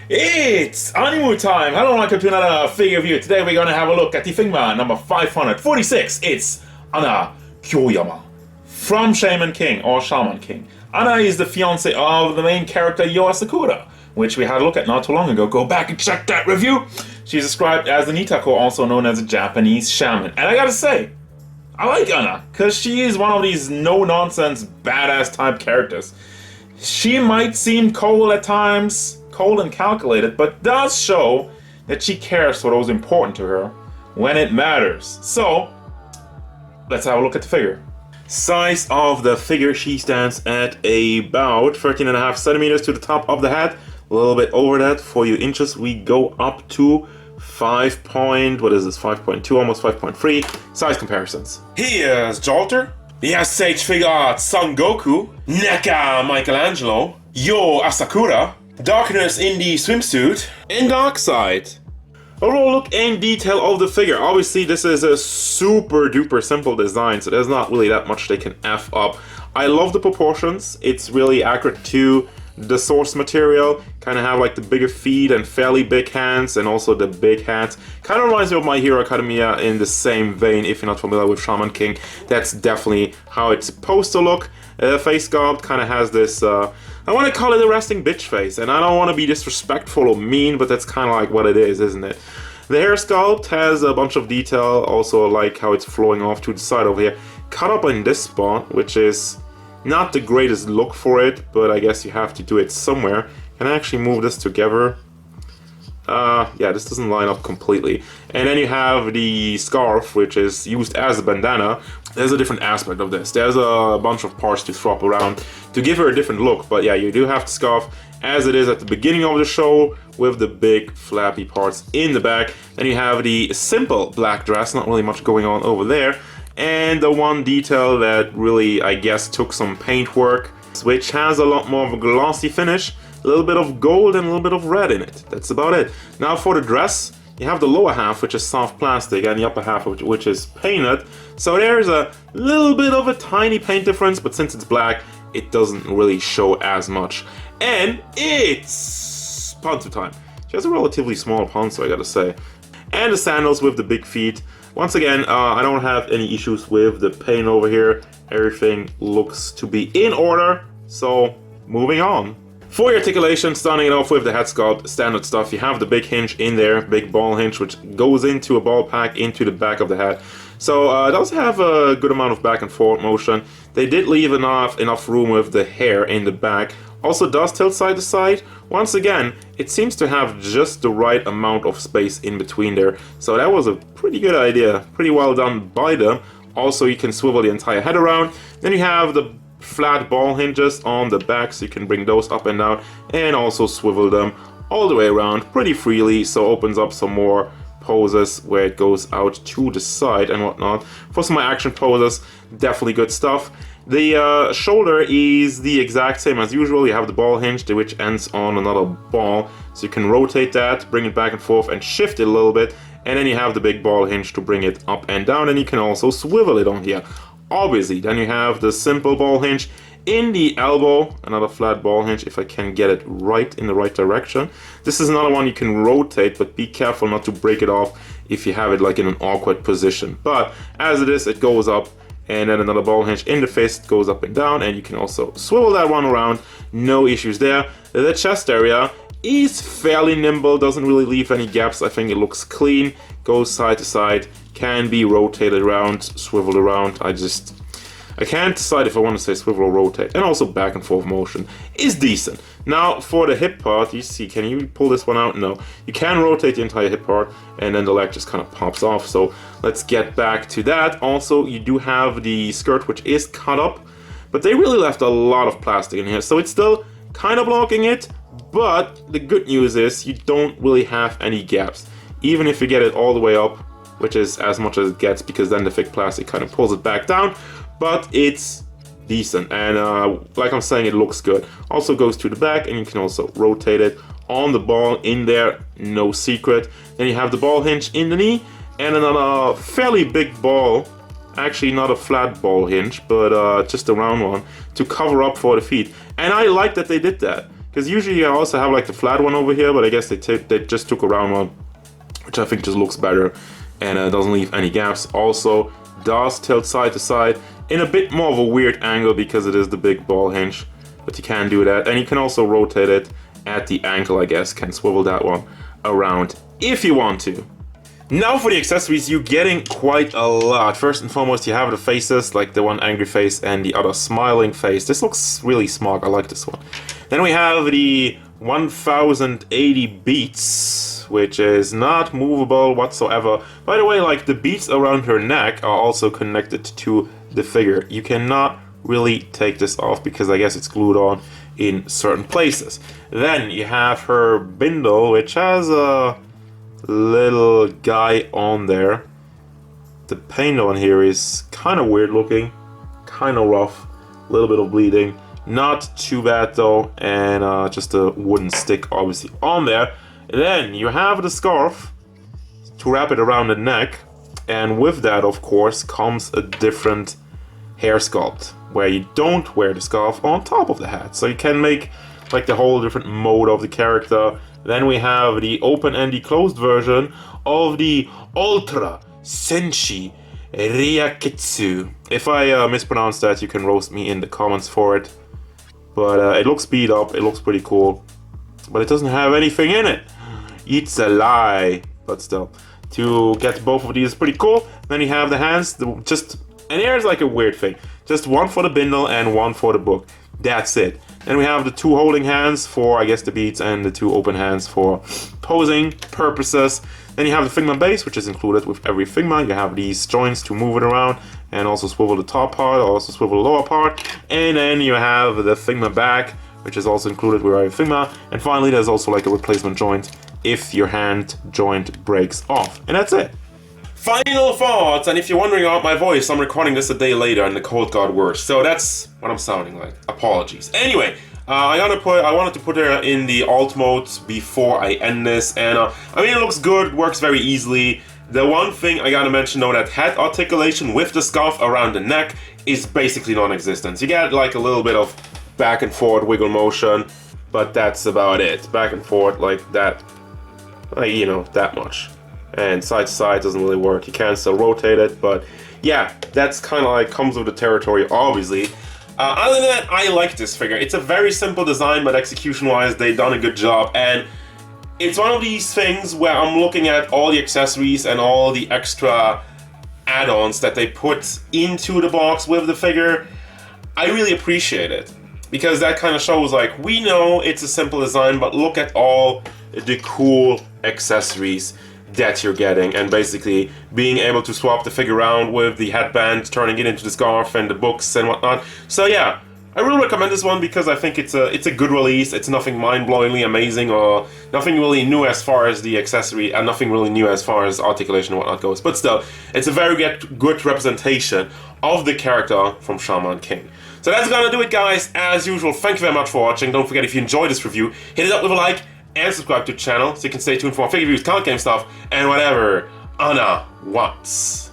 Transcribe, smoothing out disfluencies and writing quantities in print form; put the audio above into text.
It's anime time! Hello and welcome to another figure review. Today we're going to have a look at the figma number 546. It's Annakyoyama from Shaman King or Shaman King. Anna is the fiance of the main character Yoh Asakura, which we had a look at not too long ago. Go back and check that review. She's described as an Itako, also known as a Japanese shaman. And I gotta say, I like Anna, because she is one of these no-nonsense, badass type characters. She might seem cold at times, cold and calculated, but does show that she cares for those important to her when it matters. So, let's have a look at the figure. Size of the figure, she stands at about 13.5 centimeters to the top of the head. A little bit over that, for you inches. We go up to 5.2, almost 5.3. Size comparisons. Here's Jolter. Here's Sage Figure Art Son Goku. Neka Michelangelo. Yoh Asakura. Darkness in the swimsuit. And Darkseid. Overall look and detail of the figure. Obviously this is a super duper simple design, so there's not really that much they can F up. I love the proportions. It's really accurate to the source material. Kind of have like the bigger feet and fairly big hands, and also the big hands. Kind of reminds me of My Hero Academia in the same vein. If you're not familiar with Shaman King, that's definitely how it's supposed to look. Face sculpt kind of has this, I want to call it a resting bitch face, and I don't want to be disrespectful or mean, but that's kind of like what it is, isn't it? The hair sculpt has a bunch of detail, also like how it's flowing off to the side over here. Cut up in this spot, which is not the greatest look for it, but I guess you have to do it somewhere. Can I actually move this together? Yeah, this doesn't line up completely. And then you have the scarf, which is used as a bandana. There's a different aspect of this. There's a bunch of parts to swap around to give her a different look. But yeah, you do have the scarf as it is at the beginning of the show with the big flappy parts in the back. Then you have the simple black dress, not really much going on over there. And the one detail that really, I guess, took some paint work, which has a lot more of a glossy finish. A little bit of gold and a little bit of red in it. That's about it. Now for the dress, you have the lower half, which is soft plastic, and the upper half, which is painted. So there's a little bit of a tiny paint difference, but since it's black, it doesn't really show as much. And it's ponzu time. She has a relatively small ponzu, I gotta say. And the sandals with the big feet. Once again, I don't have any issues with the Payne over here. Everything looks to be in order. So, moving on. For your articulation, starting it off with the head sculpt, standard stuff. You have the big hinge in there, big ball hinge, which goes into a ball pack into the back of the head. So it does have a good amount of back and forth motion. They did leave enough room with the hair in the back. Also does tilt side to side. Once again, it seems to have just the right amount of space in between there. So that was a pretty good idea. Pretty well done by them. Also, you can swivel the entire head around. Then you have the flat ball hinges on the back, so you can bring those up and down and also swivel them all the way around pretty freely, so opens up some more poses where it goes out to the side and whatnot. For some of my action poses, definitely good stuff. The shoulder is the exact same as usual. You have the ball hinge, which ends on another ball, so you can rotate that, bring it back and forth and shift it a little bit, and then you have the big ball hinge to bring it up and down, and you can also swivel it on here. Obviously, then you have the simple ball hinge in the elbow, another flat ball hinge if I can get it right in the right direction. This is another one you can rotate, but be careful not to break it off if you have it like in an awkward position. But as it is, it goes up, and then another ball hinge in the fist goes up and down, and you can also swivel that one around, no issues there. The chest area is fairly nimble, doesn't really leave any gaps. I think it looks clean, goes side to side, can be rotated around, swiveled around. I can't decide if I want to say swivel or rotate. And also back and forth motion is decent. Now for the hip part, you see, can you pull this one out? No. You can rotate the entire hip part, and then the leg just kind of pops off. So let's get back to that. Also, you do have the skirt, which is cut up, but they really left a lot of plastic in here. So it's still kind of blocking it, but the good news is you don't really have any gaps. Even if you get it all the way up, which is as much as it gets, because then the thick plastic kind of pulls it back down, but it's decent, and like I'm saying, it looks good. Also goes to the back, and you can also rotate it on the ball in there, no secret. Then you have the ball hinge in the knee, and another fairly big ball, actually not a flat ball hinge, but just a round one, to cover up for the feet. And I like that they did that, Because usually I also have like the flat one over here, but I guess they just took a round one, which I think just looks better and doesn't leave any gaps. Also does tilt side to side in a bit more of a weird angle because it is the big ball hinge, but you can do that. And you can also rotate it at the ankle, I guess, can swivel that one around if you want to. Now for the accessories, you're getting quite a lot. First and foremost, you have the faces, like the one angry face and the other smiling face. This looks really smart, I like this one. Then we have the 1080 beats, which is not movable whatsoever. By the way, like the beats around her neck are also connected to the figure. You cannot really take this off because I guess it's glued on in certain places. Then you have her bindle, which has a little guy on there. The paint on here is kind of weird looking, kind of rough, a little bit of bleeding. Not too bad though, and just a wooden stick obviously on there. Then you have the scarf to wrap it around the neck, and with that of course comes a different hair sculpt where you don't wear the scarf on top of the hat, so you can make like the whole different mode of the character. Then we have the open and the closed version of the Ultra Senshi Ryaketsu. If I mispronounce that, you can roast me in the comments for it. But it looks beat up, it looks pretty cool. But it doesn't have anything in it. It's a lie. But still, to get both of these is pretty cool. Then you have the hands, and here's like a weird thing. Just one for the bindle and one for the book. That's it. Then we have the two holding hands for, I guess, the beads, and the two open hands for posing purposes. Then you have the figma base, which is included with every figma. You have these joints to move it around and also swivel the top part, also swivel the lower part. And then you have the figma back, which is also included with every figma. And finally, there's also like a replacement joint if your hand joint breaks off. And that's it. Final thoughts, and if you're wondering about my voice, I'm recording this a day later and the cold got worse, so that's what I'm sounding like. Apologies. Anyway, I wanted to put her in the alt mode before I end this, and I mean it looks good, works very easily. The one thing I gotta mention though, that head articulation with the scarf around the neck is basically non-existent. You get like a little bit of back and forth wiggle motion, but that's about it. Back and forth like that, you know, that much. And side to side doesn't really work. You can still rotate it, but yeah, that's kind of like comes with the territory, obviously. Other than that, I like this figure. It's a very simple design, but execution-wise, they've done a good job. And it's one of these things where I'm looking at all the accessories and all the extra add-ons that they put into the box with the figure. I really appreciate it, because that kind of shows like, we know it's a simple design, but look at all the cool accessories that you're getting, and basically being able to swap the figure around with the headband, turning it into the scarf and the books and whatnot. So yeah, I really recommend this one because I think it's a good release. It's nothing mind-blowingly amazing or nothing really new as far as the accessory, and nothing really new as far as articulation and whatnot goes. But still, it's a very good representation of the character from Shaman King. So that's gonna do it, guys. As usual, thank you very much for watching. Don't forget, if you enjoyed this review, hit it up with a like and subscribe to the channel so you can stay tuned for more figure reviews, card game stuff, and whatever Anna wants.